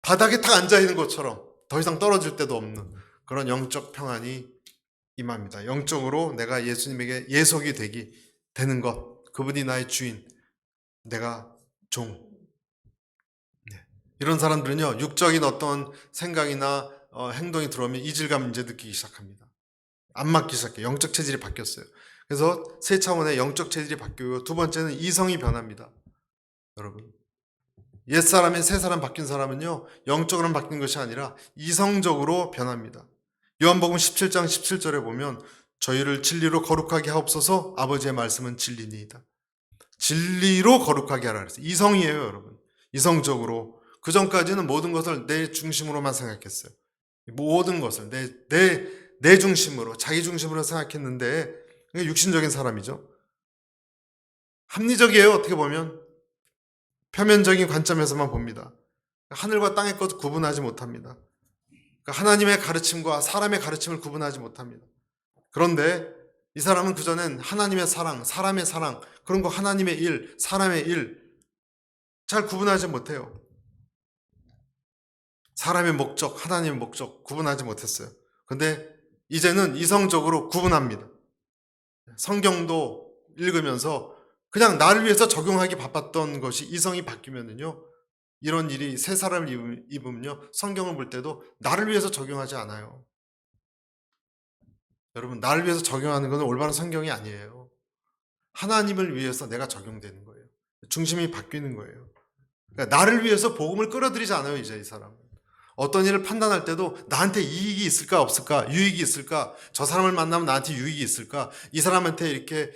바닥에 탁 앉아있는 것처럼 더 이상 떨어질 데도 없는 그런 영적 평안이 임합니다. 영적으로 내가 예수님에게 예속이 되는 것, 그분이 나의 주인, 내가 종. 이런 사람들은요, 육적인 어떤 생각이나 행동이 들어오면 이질감 이제 느끼기 시작합니다. 안 맞기 시작해요. 영적 체질이 바뀌었어요. 그래서 세 차원의 영적 체질이 바뀌고, 두 번째는 이성이 변합니다. 여러분, 옛사람이 새 사람 바뀐 사람은요, 영적으로만 바뀐 것이 아니라 이성적으로 변합니다. 요한복음 17장 17절에 보면 저희를 진리로 거룩하게 하옵소서, 아버지의 말씀은 진리니이다. 진리로 거룩하게 하라 그랬어요. 이성이에요, 여러분. 이성적으로. 그 전까지는 모든 것을 내 중심으로만 생각했어요. 모든 것을 내 중심으로, 자기 중심으로 생각했는데, 육신적인 사람이죠. 합리적이에요, 어떻게 보면. 표면적인 관점에서만 봅니다. 하늘과 땅의 것 구분하지 못합니다. 그러니까 하나님의 가르침과 사람의 가르침을 구분하지 못합니다. 그런데 이 사람은 그전엔 하나님의 사랑, 사람의 사랑, 그런 거 하나님의 일, 사람의 일 잘 구분하지 못해요. 사람의 목적, 하나님의 목적 구분하지 못했어요. 근데 이제는 이성적으로 구분합니다. 성경도 읽으면서 그냥 나를 위해서 적용하기 바빴던 것이 이성이 바뀌면은요, 이런 일이 새 사람을 입으면요, 성경을 볼 때도 나를 위해서 적용하지 않아요. 여러분, 나를 위해서 적용하는 것은 올바른 성경이 아니에요. 하나님을 위해서 내가 적용되는 거예요. 중심이 바뀌는 거예요. 그러니까 나를 위해서 복음을 끌어들이지 않아요, 이제 이 사람은. 어떤 일을 판단할 때도 나한테 이익이 있을까 없을까, 유익이 있을까, 저 사람을 만나면 나한테 유익이 있을까, 이 사람한테 이렇게,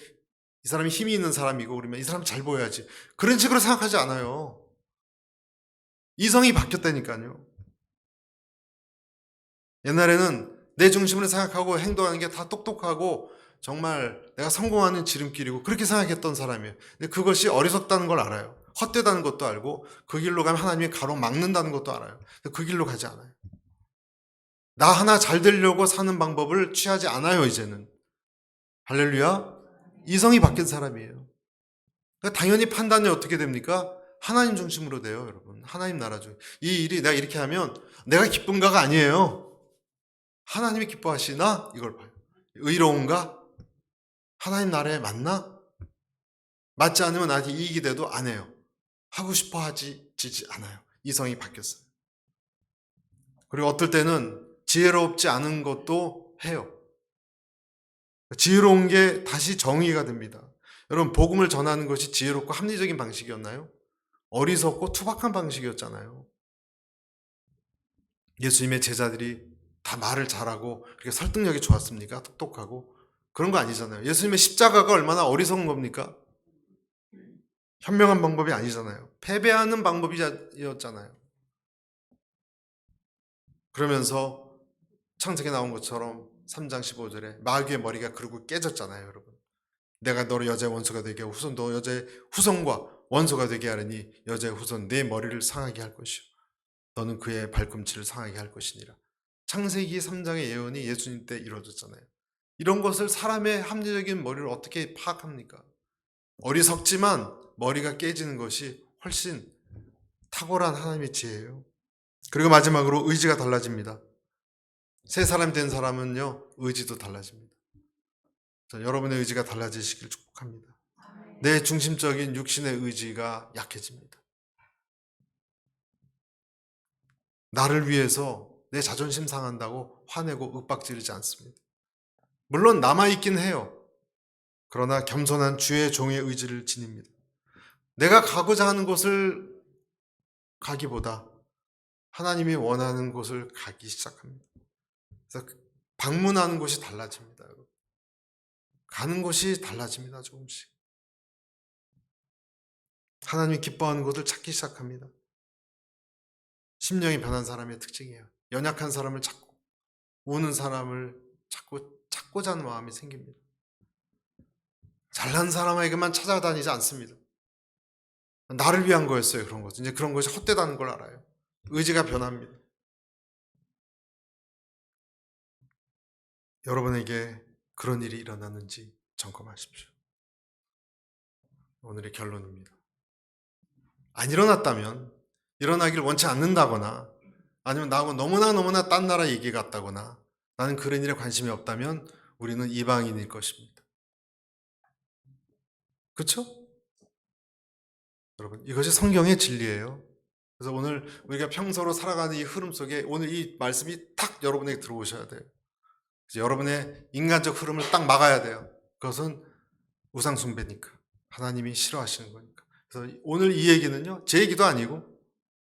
이 사람이 힘이 있는 사람이고 그러면 이 사람 잘 보여야지, 그런 식으로 생각하지 않아요. 이성이 바뀌었다니까요. 옛날에는 내 중심으로 생각하고 행동하는 게 다 똑똑하고 정말 내가 성공하는 지름길이고 그렇게 생각했던 사람이에요. 근데 그것이 어리석다는 걸 알아요. 헛되다는 것도 알고 그 길로 가면 하나님이 가로막는다는 것도 알아요. 근데 그 길로 가지 않아요. 나 하나 잘 되려고 사는 방법을 취하지 않아요, 이제는. 할렐루야. 이성이 바뀐 사람이에요. 그러니까 당연히 판단이 어떻게 됩니까? 하나님 중심으로 돼요, 여러분. 하나님 나라 중. 이 일이 내가 이렇게 하면 내가 기쁜가가 아니에요. 하나님이 기뻐하시나? 이걸 봐요. 의로운가? 하나님 나라에 맞나? 맞지 않으면 나한테 이익이 돼도 안 해요. 하고 싶어 하지 않아요. 이성이 바뀌었어요. 그리고 어떨 때는 지혜롭지 않은 것도 해요. 지혜로운 게 다시 정의가 됩니다. 여러분, 복음을 전하는 것이 지혜롭고 합리적인 방식이었나요? 어리석고 투박한 방식이었잖아요. 예수님의 제자들이 다 말을 잘하고 그렇게 설득력이 좋았습니까? 똑똑하고? 그런 거 아니잖아요. 예수님의 십자가가 얼마나 어리석은 겁니까? 현명한 방법이 아니잖아요. 패배하는 방법이었잖아요. 그러면서 창세기에 나온 것처럼 3장 15절에 마귀의 머리가 그러고 깨졌잖아요, 여러분. 내가 너를 여자의 원수가 되게 하고 후손도 여자의 후손과 원수가 되게 하려니 여자의 후손 내 머리를 상하게 할 것이요 너는 그의 발꿈치를 상하게 할 것이니라. 창세기 3장의 예언이 예수님 때 이루어졌잖아요. 이런 것을 사람의 합리적인 머리를 어떻게 파악합니까? 어리석지만 머리가 깨지는 것이 훨씬 탁월한 하나님의 지혜예요. 그리고 마지막으로 의지가 달라집니다. 새 사람 된 사람은요, 의지도 달라집니다. 여러분의 의지가 달라지시길 축복합니다. 내 중심적인 육신의 의지가 약해집니다. 나를 위해서 내 자존심 상한다고 화내고 윽박지르지 않습니다. 물론 남아있긴 해요. 그러나 겸손한 주의 종의 의지를 지닙니다. 내가 가고자 하는 곳을 가기보다 하나님이 원하는 곳을 가기 시작합니다. 그래서 방문하는 곳이 달라집니다. 가는 곳이 달라집니다. 조금씩. 하나님이 기뻐하는 곳을 찾기 시작합니다. 심령이 변한 사람의 특징이에요. 연약한 사람을 찾고 우는 사람을 찾고자 하는 마음이 생깁니다. 잘난 사람에게만 찾아다니지 않습니다. 나를 위한 거였어요. 그런 것. 이제 그런 것이 헛되다는 걸 알아요. 의지가 변합니다. 여러분에게 그런 일이 일어났는지 점검하십시오. 오늘의 결론입니다. 안 일어났다면, 일어나길 원치 않는다거나 아니면 나하고 너무나 딴 나라 얘기 같다거나 나는 그런 일에 관심이 없다면 우리는 이방인일 것입니다. 그렇죠? 여러분, 이것이 성경의 진리예요. 그래서 오늘 우리가 평소로 살아가는 이 흐름 속에 오늘 이 말씀이 딱 여러분에게 들어오셔야 돼요. 그래서 여러분의 인간적 흐름을 딱 막아야 돼요. 그것은 우상 숭배니까. 하나님이 싫어하시는 거니까. 그래서 오늘 이 얘기는요, 제 얘기도 아니고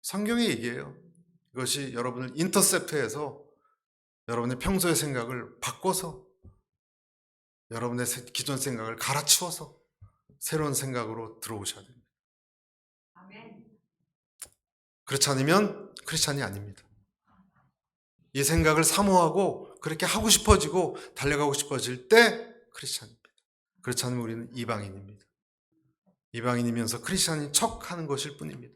성경의 얘기예요. 이것이 여러분을 인터셉트해서 여러분의 평소의 생각을 바꿔서 여러분의 기존 생각을 갈아치워서 새로운 생각으로 들어오셔야 됩니다. 그렇지 않으면 크리스찬이 아닙니다. 이 생각을 사모하고 그렇게 하고 싶어지고 달려가고 싶어질 때 크리스찬입니다. 그렇지 않으면 우리는 이방인입니다. 이방인이면서 크리스찬인 척하는 것일 뿐입니다.